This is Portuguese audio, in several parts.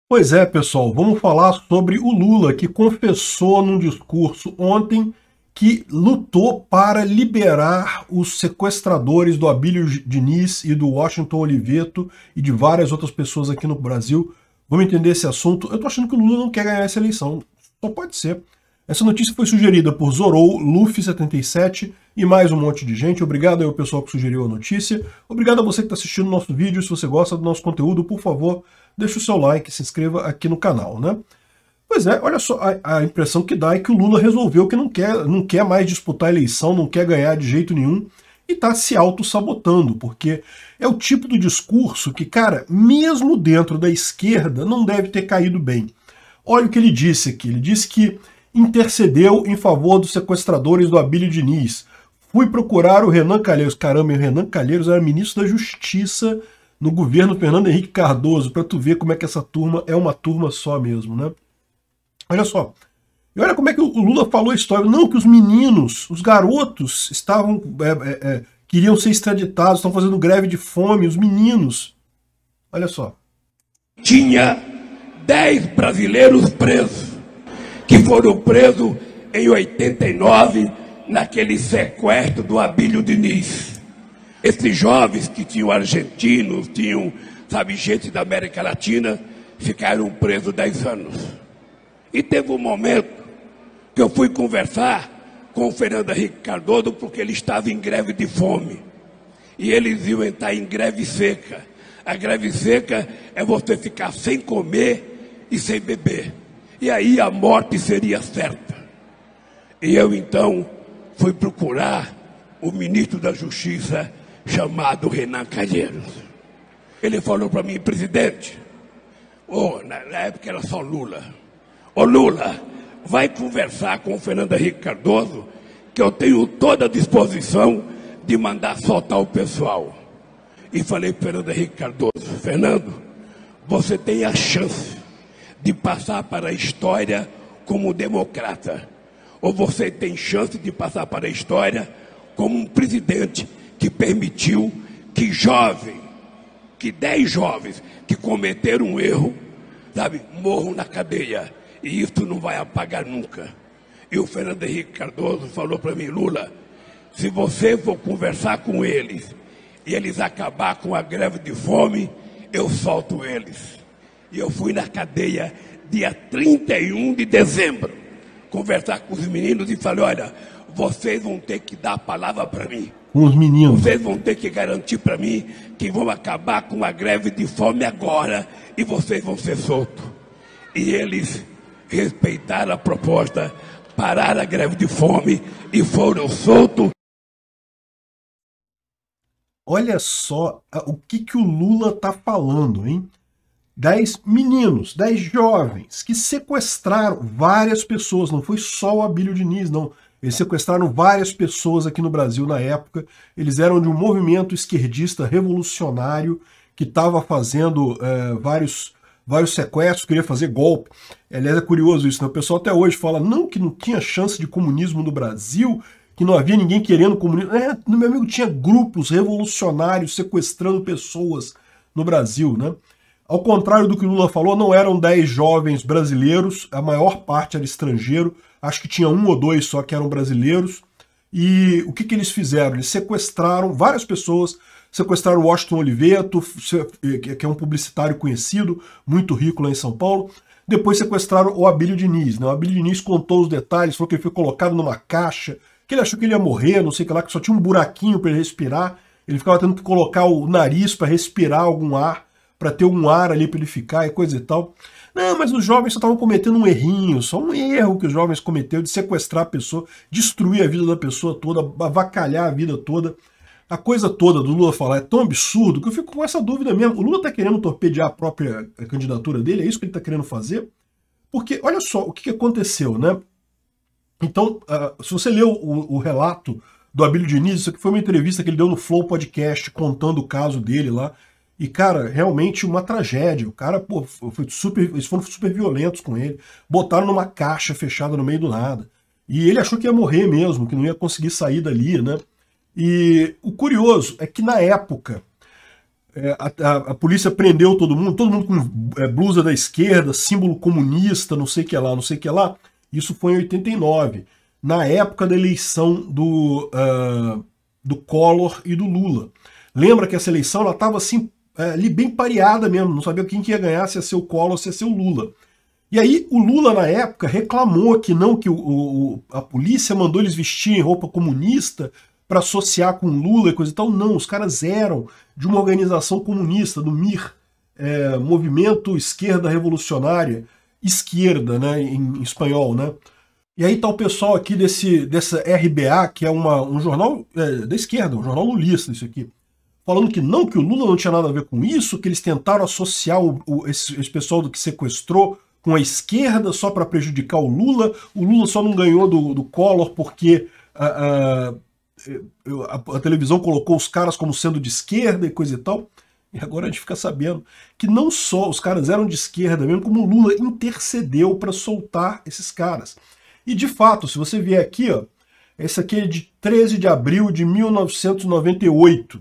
Pois é, pessoal, vamos falar sobre o Lula, que confessou num discurso ontem que lutou para liberar os sequestradores do Abílio Diniz e do Washington Oliveto e de várias outras pessoas aqui no Brasil. Vamos entender esse assunto. Eu tô achando que o Lula não quer ganhar essa eleição. Só pode ser. Essa notícia foi sugerida por Zorou, Luffy77 e mais um monte de gente. Obrigado aí ao pessoal que sugeriu a notícia. Obrigado a você que está assistindo o nosso vídeo. Se você gosta do nosso conteúdo, por favor, deixa o seu like, se inscreva aqui no canal, né? Pois é, olha só, a impressão que dá é que o Lula resolveu que não quer mais disputar a eleição, não quer ganhar de jeito nenhum e está se auto-sabotando, porque é o tipo do discurso que, cara, mesmo dentro da esquerda, não deve ter caído bem. Olha o que ele disse aqui, ele disse que intercedeu em favor dos sequestradores do Abílio Diniz. Fui procurar o Renan Calheiros. Caramba, o Renan Calheiros era ministro da Justiça no governo Fernando Henrique Cardoso, para tu ver como é que essa turma é uma turma só mesmo, né? Olha só. E olha como é que o Lula falou a história. Não, que os meninos, os garotos, estavam queriam ser extraditados, estão fazendo greve de fome, os meninos. Olha só. Tinha 10 brasileiros presos, que foram presos em 89, naquele sequestro do Abílio Diniz. Esses jovens que tinham argentinos, tinham, sabe, gente da América Latina, ficaram presos 10 anos. E teve um momento que eu fui conversar com o Fernando Henrique Cardoso, porque ele estava em greve de fome. E eles iam entrar em greve seca. A greve seca é você ficar sem comer e sem beber. E aí a morte seria certa. E eu então fui procurar o ministro da Justiça, chamado Renan Calheiros. Ele falou para mim: presidente, na época era só Lula. Ô Lula, vai conversar com o Fernando Henrique Cardoso, que eu tenho toda a disposição de mandar soltar o pessoal. E falei para o Fernando Henrique Cardoso: Fernando, você tem a chance de passar para a história como democrata, ou você tem chance de passar para a história como um presidente que permitiu que 10 jovens que cometeram um erro, sabe, morram na cadeia. E isso não vai apagar nunca. E o Fernando Henrique Cardoso falou para mim: Lula, se você for conversar com eles e eles acabar com a greve de fome, eu solto eles. E eu fui na cadeia dia 31 de dezembro, conversar com os meninos e falei: olha, vocês vão ter que dar a palavra para mim. Com os meninos. Vocês vão ter que garantir para mim que vão acabar com a greve de fome agora e vocês vão ser soltos. E eles respeitaram a proposta, pararam a greve de fome e foram soltos. Olha só o que o Lula tá falando, hein? 10 meninos, 10 jovens que sequestraram várias pessoas, não foi só o Abílio Diniz, não. Eles sequestraram várias pessoas aqui no Brasil na época. Eles eram de um movimento esquerdista revolucionário que estava fazendo vários sequestros, queria fazer golpe. Aliás, é curioso isso, né? O pessoal até hoje fala não, que não tinha chance de comunismo no Brasil, que não havia ninguém querendo comunismo. No meu amigo, tinha grupos revolucionários sequestrando pessoas no Brasil, né? Ao contrário do que o Lula falou, não eram 10 jovens brasileiros, a maior parte era estrangeiro, acho que tinha 1 ou 2 só que eram brasileiros. E o que eles fizeram? Eles sequestraram várias pessoas, sequestraram o Washington Oliveto, que é um publicitário conhecido, muito rico lá em São Paulo. Depois sequestraram o Abílio Diniz, né? O Abílio Diniz contou os detalhes, falou que ele foi colocado numa caixa, que ele achou que ele ia morrer, não sei o que lá, que só tinha um buraquinho para ele respirar. Ele ficava tendo que colocar o nariz para respirar algum ar, para ter um ar ali para ele ficar e coisa e tal. Não, mas os jovens só estavam cometendo um errinho, só um erro que os jovens cometeram de sequestrar a pessoa, destruir a vida da pessoa toda, avacalhar a vida toda. A coisa toda do Lula falar é tão absurdo que eu fico com essa dúvida mesmo. O Lula está querendo torpedear a própria candidatura dele? É isso que ele está querendo fazer? Porque olha só o que aconteceu, né? Então, se você leu o relato do Abílio Diniz, isso aqui foi uma entrevista que ele deu no Flow Podcast, contando o caso dele lá. E, cara, realmente uma tragédia. O cara, pô, eles foram super violentos com ele. Botaram numa caixa fechada no meio do nada. E ele achou que ia morrer mesmo, que não ia conseguir sair dali, né? E o curioso é que, na época, A polícia prendeu todo mundo com blusa da esquerda, símbolo comunista, não sei o que lá, não sei o que lá. Isso foi em 89, na época da eleição do Collor e do Lula. Lembra que essa eleição ela estava assim, ali bem pareada mesmo, não sabia quem que ia ganhar, se ia ser o Collor ou se ia ser o Lula. E aí o Lula, na época, reclamou que não, que a polícia mandou eles vestirem roupa comunista para associar com Lula e coisa e tal. Não, os caras eram de uma organização comunista, do MIR, Movimento Esquerda Revolucionária, esquerda, né, em espanhol, né? E aí tá o pessoal aqui dessa RBA, que é um jornal da esquerda, um jornal lulista, isso aqui, falando que não, que o Lula não tinha nada a ver com isso, que eles tentaram associar esse pessoal do que sequestrou com a esquerda só para prejudicar o Lula só não ganhou do Collor porque a televisão colocou os caras como sendo de esquerda e coisa e tal. E agora a gente fica sabendo que não só os caras eram de esquerda mesmo, como o Lula intercedeu para soltar esses caras. E de fato, se você vier aqui, ó, esse aqui é de 13 de abril de 1998.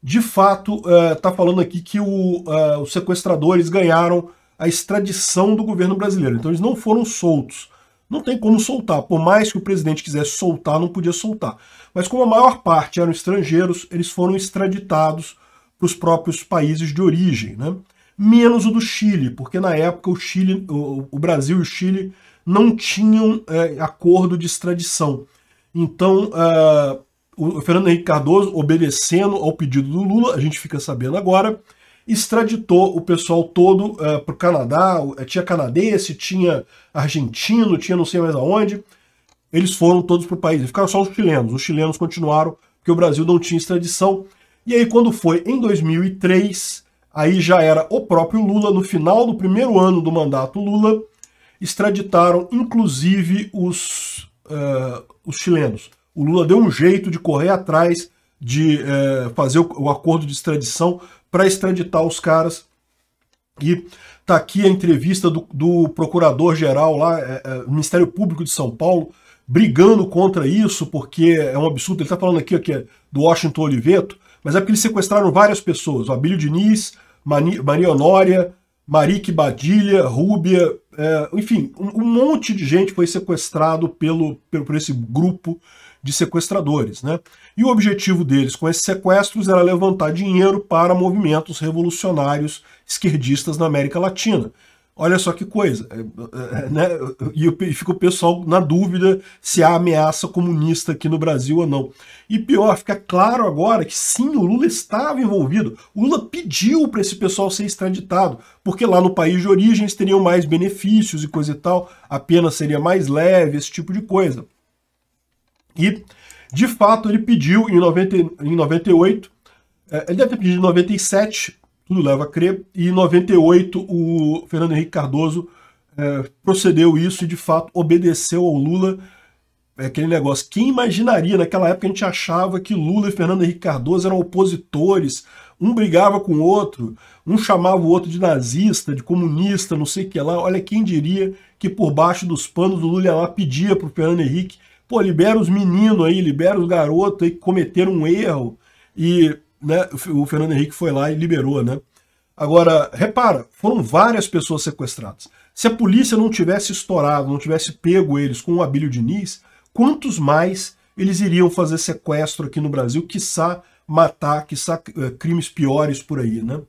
De fato, tá falando aqui que os sequestradores ganharam a extradição do governo brasileiro. Então eles não foram soltos. Não tem como soltar. Por mais que o presidente quisesse soltar, não podia soltar. Mas como a maior parte eram estrangeiros, eles foram extraditados para os próprios países de origem, né? Menos o do Chile, porque na época o Brasil e o Chile não tinham acordo de extradição. Então, o Fernando Henrique Cardoso, obedecendo ao pedido do Lula, a gente fica sabendo agora, extraditou o pessoal todo para o Canadá. Tinha canadense, tinha argentino, tinha não sei mais aonde. Eles foram todos para o país. Ficaram só os chilenos continuaram, porque o Brasil não tinha extradição. E aí quando foi em 2003, aí já era o próprio Lula, no final do primeiro ano do mandato Lula, extraditaram inclusive os chilenos. O Lula deu um jeito de correr atrás de fazer o acordo de extradição para extraditar os caras. E tá aqui a entrevista do procurador-geral lá, Ministério Público de São Paulo, brigando contra isso, porque é um absurdo. Ele está falando aqui que é do Washington Oliveto, mas é porque eles sequestraram várias pessoas. O Abílio Diniz, Maria Honória, Marique Badilha, Rúbia, enfim, um monte de gente foi sequestrado por esse grupo de sequestradores, né? E o objetivo deles com esses sequestros era levantar dinheiro para movimentos revolucionários esquerdistas na América Latina. Olha só que coisa, né? E fica o pessoal na dúvida se há ameaça comunista aqui no Brasil ou não. E pior, fica claro agora que sim, o Lula estava envolvido. O Lula pediu para esse pessoal ser extraditado, porque lá no país de origem eles teriam mais benefícios e coisa e tal, a pena seria mais leve, esse tipo de coisa. E, de fato, ele pediu em 98, ele deve ter pedido em 97, tudo leva a crer, e em 98 o Fernando Henrique Cardoso procedeu isso e, de fato, obedeceu ao Lula. Aquele negócio, quem imaginaria, naquela época a gente achava que Lula e Fernando Henrique Cardoso eram opositores, um brigava com o outro, um chamava o outro de nazista, de comunista, não sei o que lá. Olha, quem diria que por baixo dos panos o Lula ia lá, pedia pro Fernando Henrique, pô, libera os meninos aí, libera os garotos aí que cometeram um erro. E, né, o Fernando Henrique foi lá e liberou, né? Agora, repara, foram várias pessoas sequestradas. Se a polícia não tivesse estourado, não tivesse pego eles com o Abílio Diniz, quantos mais eles iriam fazer sequestro aqui no Brasil, quiçá matar, quiçá crimes piores por aí, né?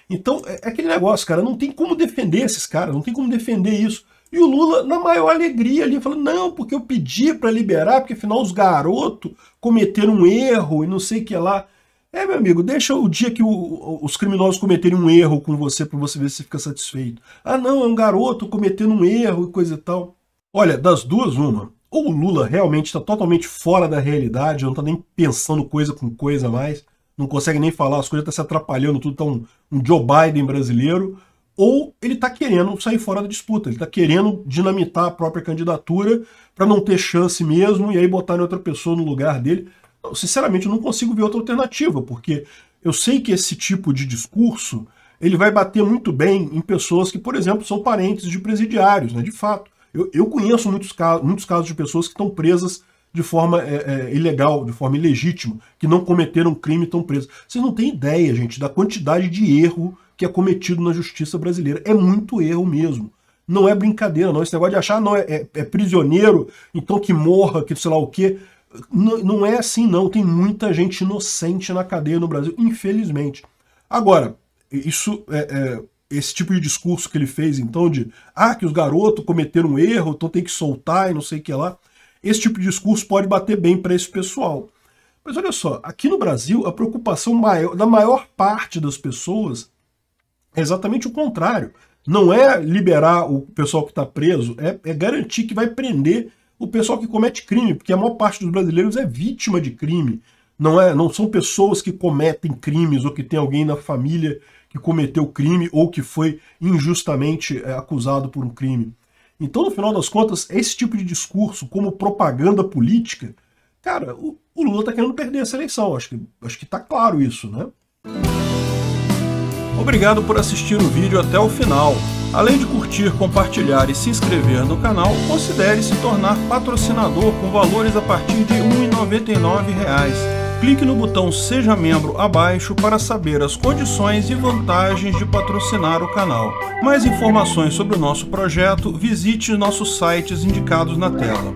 Então, é aquele negócio, cara, não tem como defender esses caras, não tem como defender isso. E o Lula, na maior alegria ali, falando, não, porque eu pedi para liberar, porque afinal os garotos cometeram um erro e não sei o que lá. Meu amigo, deixa o dia que os criminosos cometerem um erro com você para você ver se você fica satisfeito. Ah, não, é um garoto cometendo um erro e coisa e tal. Olha, das duas, uma. Ou o Lula realmente está totalmente fora da realidade, não está nem pensando coisa com coisa mais, não consegue nem falar, as coisas estão se atrapalhando, tudo está um Joe Biden brasileiro, ou ele está querendo sair fora da disputa, ele está querendo dinamitar a própria candidatura para não ter chance mesmo e aí botar outra pessoa no lugar dele. Sinceramente, eu não consigo ver outra alternativa, porque eu sei que esse tipo de discurso ele vai bater muito bem em pessoas que, por exemplo, são parentes de presidiários, né, de fato. Eu conheço muitos casos de pessoas que estão presas de forma ilegal, de forma ilegítima, que não cometeram crime e estão presos. Vocês não têm ideia, gente, da quantidade de erro que é cometido na justiça brasileira. É muito erro mesmo. Não é brincadeira, não. Esse negócio de achar, não, é prisioneiro, então que morra, que sei lá o quê. Não é assim, não. Tem muita gente inocente na cadeia no Brasil, infelizmente. Agora, esse tipo de discurso que ele fez, então, de que os garotos cometeram um erro, então tem que soltar e não sei o que lá, esse tipo de discurso pode bater bem para esse pessoal. Mas olha só, aqui no Brasil, a preocupação da maior parte das pessoas é exatamente o contrário. Não é liberar o pessoal que está preso, é garantir que vai prender o pessoal que comete crime, porque a maior parte dos brasileiros é vítima de crime. Não são pessoas que cometem crimes ou que tem alguém na família que cometeu crime ou que foi injustamente acusado por um crime. Então, no final das contas, esse tipo de discurso como propaganda política, cara, o Lula está querendo perder essa eleição. Acho que está claro isso, né? Obrigado por assistir o vídeo até o final. Além de curtir, compartilhar e se inscrever no canal, considere se tornar patrocinador com valores a partir de R$ 1,99. Clique no botão Seja Membro abaixo para saber as condições e vantagens de patrocinar o canal. Mais informações sobre o nosso projeto, visite nossos sites indicados na tela.